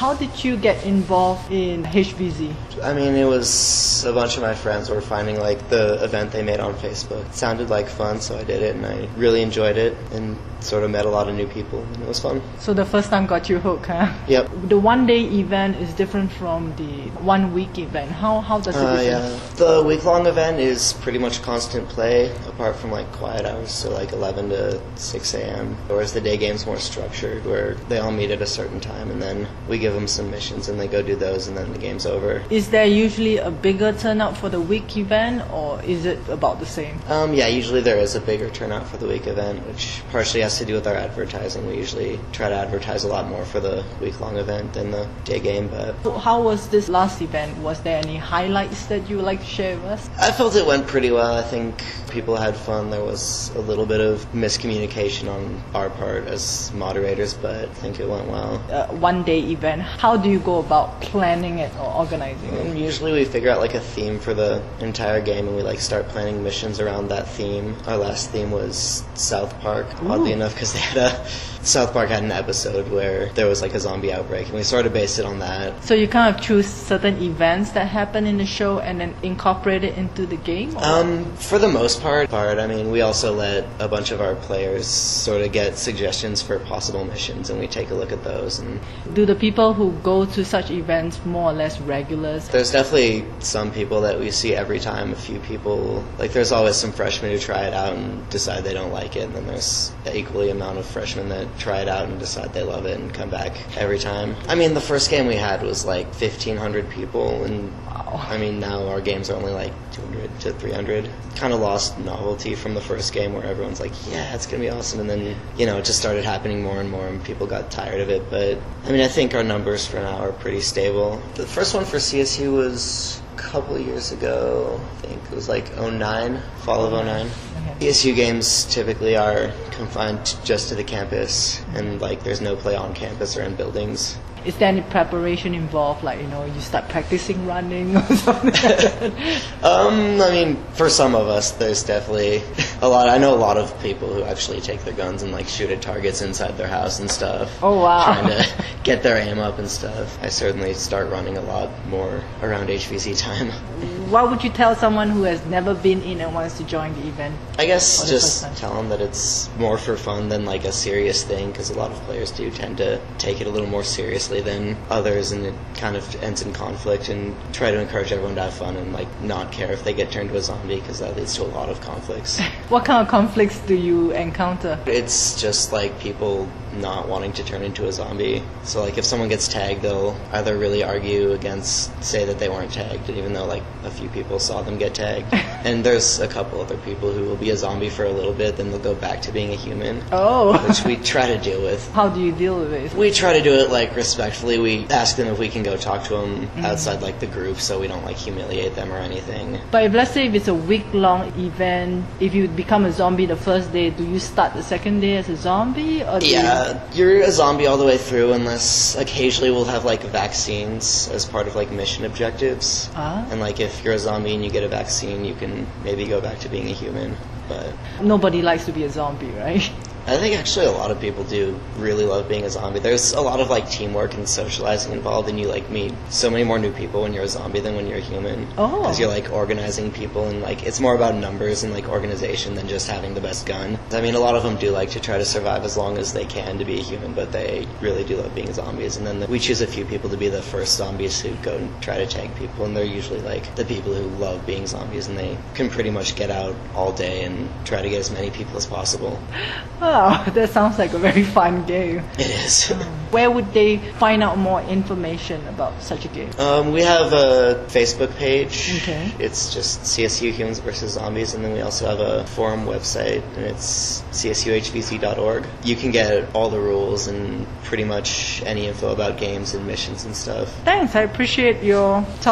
How did you get involved in HVZ? I mean, it was a bunch of my friends were finding like the event they made on Facebook. It sounded like fun, so I did it, and I really enjoyed it and sort of met a lot of new people, and it was fun. So the first time got you hooked, huh? Yep. The one-day event is different from the one-week event. How does it differ? Yeah. The week-long event is pretty much constant play, apart from like quiet hours, so like 11 to 6 a.m. Whereas the day game's more structured, where they all meet at a certain time, and then we give them some missions, and they go do those, and then the game's over. Is there usually a bigger turnout for the week event, or is it about the same? Yeah, usually there is a bigger turnout for the week event, which partially has to do with our advertising. We usually try to advertise a lot more for the week-long event than the day game. But how was this last event? Was there any highlights that you would like to share with us? I felt it went pretty well. I think people had fun. There was a little bit of miscommunication on our part as moderators, but I think it went well. One-day event, how do you go about planning it or organizing it? Usually we figure out like a theme for the entire game, and we like start planning missions around that theme. Our last theme was South Park, oddly enough, because South Park had an episode where there was like a zombie outbreak, and we sort of based it on that. So you kind of choose certain events that happen in the show and then incorporate it into the game? For the most part, I mean, we also let a bunch of our players sort of get suggestions for possible missions, and we take a look at those. And do the people who go to such events more or less regulars? There's definitely some people that we see every time. A few people, like there's always some freshmen who try it out and decide they don't like it, and then there's an equally amount of freshmen that try it out and decide they love it and come back every time. I mean, the first game we had was like 1,500 people, and I mean, now our games are only like 200 to 300. Kind of lost novelty from the first game where everyone's like, yeah, it's going to be awesome. And then, you know, it just started happening more and more and people got tired of it. But, I mean, I think our numbers for now are pretty stable. The first one for CSU was a couple of years ago. I think it was like 09, fall of 09. CSU games typically are confined just to the campus, and like there's no play on campus or in buildings. Is there any preparation involved, like, you know, you start practicing running or something like that? I mean, for some of us, there's definitely a lot. I know a lot of people who actually take their guns and, like, shoot at targets inside their house and stuff. Oh, wow. Trying to get their aim up and stuff. I certainly start running a lot more around HVZ time. What would you tell someone who has never been in and wants to join the event? I guess just tell them that it's more for fun than, like, a serious thing, because a lot of players do tend to take it a little more seriously than others, and it kind of ends in conflict, and try to encourage everyone to have fun and like not care if they get turned to a zombie, because that leads to a lot of conflicts. What kind of conflicts do you encounter? It's just like people not wanting to turn into a zombie. So like if someone gets tagged, they'll either really argue against, say that they weren't tagged, even though like a few people saw them get tagged. And there's a couple other people who will be a zombie for a little bit, then they'll go back to being a human. Oh. Which we try to deal with. How do you deal with it? We try to do it like respectfully. We ask them if we can go talk to them outside like the group, so we don't like humiliate them or anything. But if let's say if it's a week-long event, if you become a zombie the first day, do you start the second day as a zombie? Or you're a zombie all the way through, unless occasionally we'll have like vaccines as part of like mission objectives. And like if you're a zombie and you get a vaccine, you can maybe go back to being a human. But nobody likes to be a zombie, right? I think actually a lot of people do really love being a zombie. There's a lot of like teamwork and socializing involved, and you like meet so many more new people when you're a zombie than when you're a human. Oh. Because you're like organizing people, and like it's more about numbers and like organization than just having the best gun. I mean, a lot of them do like to try to survive as long as they can to be a human, but they really do love being zombies. And then we choose a few people to be the first zombies who go and try to tag people, and they're usually like the people who love being zombies, and they can pretty much get out all day and try to get as many people as possible. Oh, that sounds like a very fun game. It is. Where would they find out more information about such a game? We have a Facebook page. Okay. It's just CSU Humans vs. Zombies, and then we also have a forum website, and it's csuhvc.org. You can get all the rules and pretty much any info about games and missions and stuff. Thanks, I appreciate your talk.